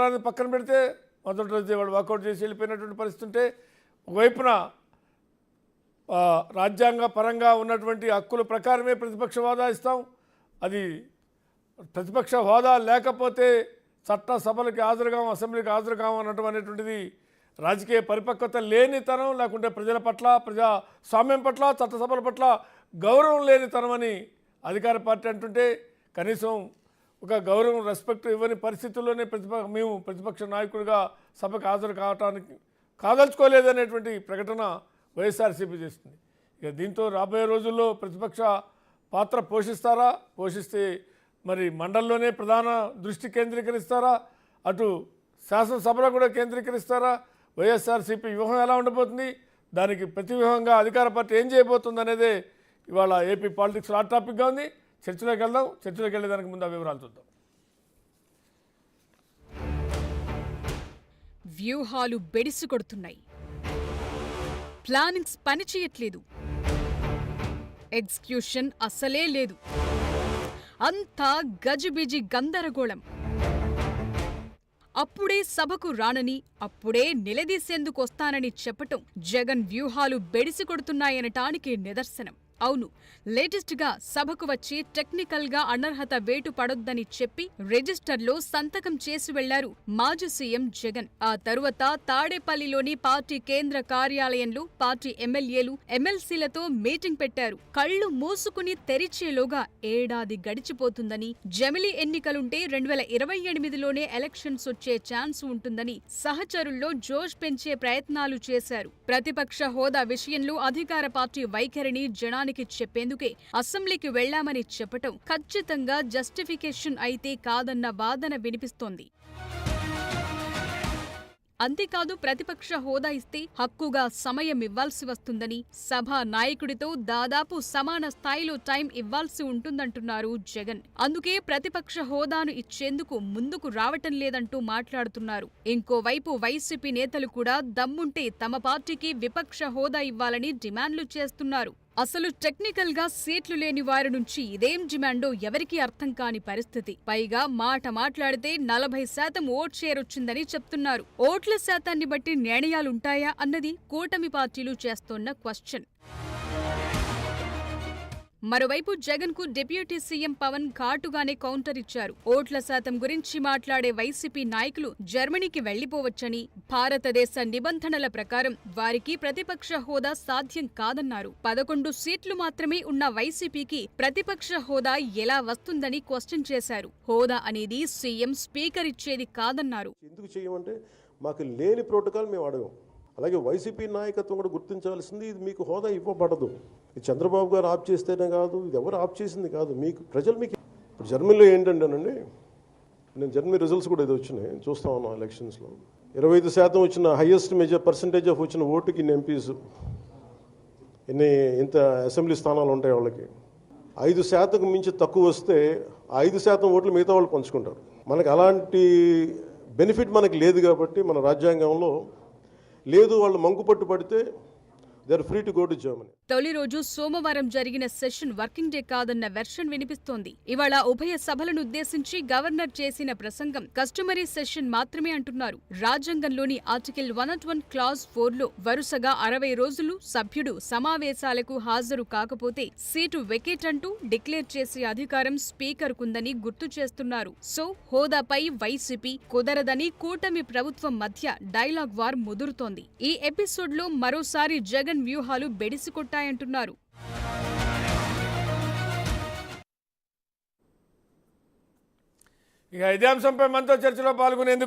అనేది పక్కన పెడితే మొదటి రోజు వాళ్ళు వాకౌట్ చేసి వెళ్ళిపోయినటువంటి పరిస్థితి ఉంటే, ఒకవైపున రాజ్యాంగ పరంగా ఉన్నటువంటి హక్కుల ప్రకారమే ప్రతిపక్ష హోదా ఇస్తాం, అది ప్రతిపక్ష హోదా లేకపోతే చట్టసభలకు హాజరుగాం, అసెంబ్లీకి హాజరుగాం అనటం అనేటువంటిది రాజకీయ పరిపక్వత లేనితనం, లేకుంటే ప్రజల పట్ల, ప్రజాస్వామ్యం పట్ల, చట్టసభల పట్ల గౌరవం లేనితనం అని అధికార పార్టీ అంటుంటే, కనీసం ఒక గౌరవం, రెస్పెక్ట్ ఇవ్వని పరిస్థితుల్లోనే మేము ప్రతిపక్ష నాయకుడిగా సభకు హాజరు కావటానికి కాదలుచుకోలేదనేటువంటి ప్రకటన వైఎస్ఆర్సీపీ చేస్తుంది. ఇక దీంతో రాబోయే రోజుల్లో ప్రతిపక్ష పాత్ర పోషిస్తారా, పోషిస్తే మరి మండలంలోనే ప్రధాన దృష్టి కేంద్రీకరిస్తారా, అటు శాసనసభలో కూడా కేంద్రీకరిస్తారా, వైఎస్ఆర్సీపీ వ్యూహం ఎలా ఉండబోతుంది, దానికి ప్రతి వ్యూహంగా అధికార పార్టీ ఏం చేయబోతుంది అనేదే ఇవాళ ఏపీ పాలిటిక్స్లో హాట్ టాపిక్గా ఉంది. చర్చలోకి వెళ్దాం. చర్చలోకి వెళ్ళేదానికి ముందు ఆ వివరాలు చూద్దాం. వ్యూహాలు బెడిసి కొడుతున్నాయి, ప్లానింగ్స్ పనిచేయట్లేదు, ఎగ్జిక్యూషన్ అసలే లేదు, అంతా గజిబిజి గందరగోళం. అప్పుడే సభకు రానని, అప్పుడే నిలదీసేందుకొస్తానని చెప్పటం జగన్ వ్యూహాలు బెడిసి కొడుతున్నాయనటానికి నిదర్శనం. అవును, లేటెస్ట్గా సభకు వచ్చి టెక్నికల్గా అనర్హత వేటు పడొద్దని చెప్పి రిజిస్టర్లో సంతకం చేసి వెళ్లారు మాజీ సీఎం జగన్. ఆ తరువాత తాడేపల్లిలోని పార్టీ కేంద్ర కార్యాలయంలో పార్టీ ఎమ్మెల్యేలు, ఎమ్మెల్సీలతో మీటింగ్ పెట్టారు. కళ్లు మూసుకుని తెరిచేలోగా ఏడాది గడిచిపోతుందని, జమిలీ ఎన్నికలుంటే 2028లోనే ఎలక్షన్స్ వచ్చే ఛాన్స్ ఉంటుందని సహచరుల్లో జోష్ పెంచే ప్రయత్నాలు చేశారు. ప్రతిపక్ష హోదా విషయంలో అధికార పార్టీ వైఖరిని జనానికి చెప్పేందుకే అసెంబ్లీకి వెళ్లామని చెప్పటం ఖచ్చితంగా జస్టిఫికేషన్ అయితే కాదన్న వాదన వినిపిస్తోంది. అంతేకాదు, ప్రతిపక్ష హోదా ఇస్తే హక్కుగా సమయం ఇవ్వాల్సి వస్తుందని, సభా నాయకుడితో దాదాపు సమాన స్థాయిలో టైం ఇవ్వాల్సి ఉంటుందంటున్నారు జగన్. అందుకే ప్రతిపక్ష హోదాను ఇచ్చేందుకు ముందుకు రావటం లేదంటూ మాట్లాడుతున్నారు. ఇంకోవైపు వైసీపీ నేతలు కూడా దమ్ముంటే తమ పార్టీకి విపక్ష హోదా ఇవ్వాలని డిమాండ్లు చేస్తున్నారు. అసలు టెక్నికల్ గా సీట్లు లేని వారి నుంచి ఇదేం డిమాండో ఎవరికీ అర్థం కాని పరిస్థితి. పైగా మాట మాట్లాడితే 40% ఓట్ షేర్ వచ్చిందని చెప్తున్నారు. ఓట్ల శాతాన్ని బట్టి నిర్ణయాలుంటాయా అన్నది కూటమి పార్టీలు చేస్తోన్న క్వశ్చన్. మరోవైపు జగన్ కు డిప్యూటీ సీఎం పవన్ ఘాటుగానే కౌంటర్ ఇచ్చారు. ఓట్ల శాతం గురించి మాట్లాడే వైసీపీ నాయకులు జర్మనీకి వెళ్లిపోవచ్చని, భారతదేశ నిబంధనల ప్రకారం వారికి ప్రతిపక్ష హోదా సాధ్యం కాదన్నారు. 11 సీట్లు మాత్రమే ఉన్న వైసీపీకి ప్రతిపక్ష హోదా ఎలా వస్తుందని క్వశ్చన్ చేశారు. హోదా అనేది సీఎం, స్పీకర్ ఇచ్చేది కాదన్నారు. ఎందుకు చేయమంటే మాకు లేని ప్రోటోకాల్ మేము అడగం. అలాగే వైసీపీ నాయకత్వం కూడా గుర్తించాల్సింది, ఇది మీకు హోదా ఇవ్వబడదు. ఇది చంద్రబాబు గారు ఆప్ చేస్తేనే కాదు, ఇది ఎవరు ఆప్ చేసింది కాదు, మీకు ప్రజలు మీకు. ఇప్పుడు జర్మనీలో ఏంటంటేనండి, నేను జర్మనీ రిజల్ట్స్ కూడా ఇది వచ్చినాయి చూస్తా ఉన్నాను. ఎలక్షన్స్లో 25% వచ్చిన హైయెస్ట్ పర్సంటేజ్ ఆఫ్ వచ్చిన ఓటుకి ఇన్ని ఎంపీస్, ఇంత అసెంబ్లీ స్థానాలు ఉంటాయి వాళ్ళకి. 5% మించి తక్కువ వస్తే 5% ఓట్లు మిగతా వాళ్ళు పంచుకుంటారు. మనకు అలాంటి బెనిఫిట్ మనకి లేదు కాబట్టి మన రాజ్యాంగంలో లేదు. వాళ్ళు మంకుపట్టు పడితే they are free to go to Germany. తొలి రోజు సోమవారం జరిగిన సెషన్ వర్కింగ్ డే కాదన్న వెర్షన్ వినిపిస్తోంది. ఇవాళ ఉభయ సభలను ఉద్దేశించి గవర్నర్ చేసిన ప్రసంగం కస్టమరీ సెషన్ మాత్రమే అంటున్నారు. రాజ్యాంగంలోని ఆర్టికల్ 101 క్లాజ్ 4లో వరుసగా 60 రోజులు సభ్యుడు సమావేశాలకు హాజరు కాకపోతే సీటు వెకేట్ అంటూ డిక్లేర్ చేసే అధికారం స్పీకర్ కుందని గుర్తు చేస్తున్నారు. సో హోదాపై వైసీపీ కుదరదని కూటమి ప్రభుత్వం మధ్య డైలాగ్ వార్ ముదురుతోంది. ఈ ఎపిసోడ్లో మరోసారి జగన్ వ్యూహాలు బెడిసికొట్టాయంటున్నారు. ఇక ఇదే అంశంపై మనతో చర్చలో పాల్గొనేందుకు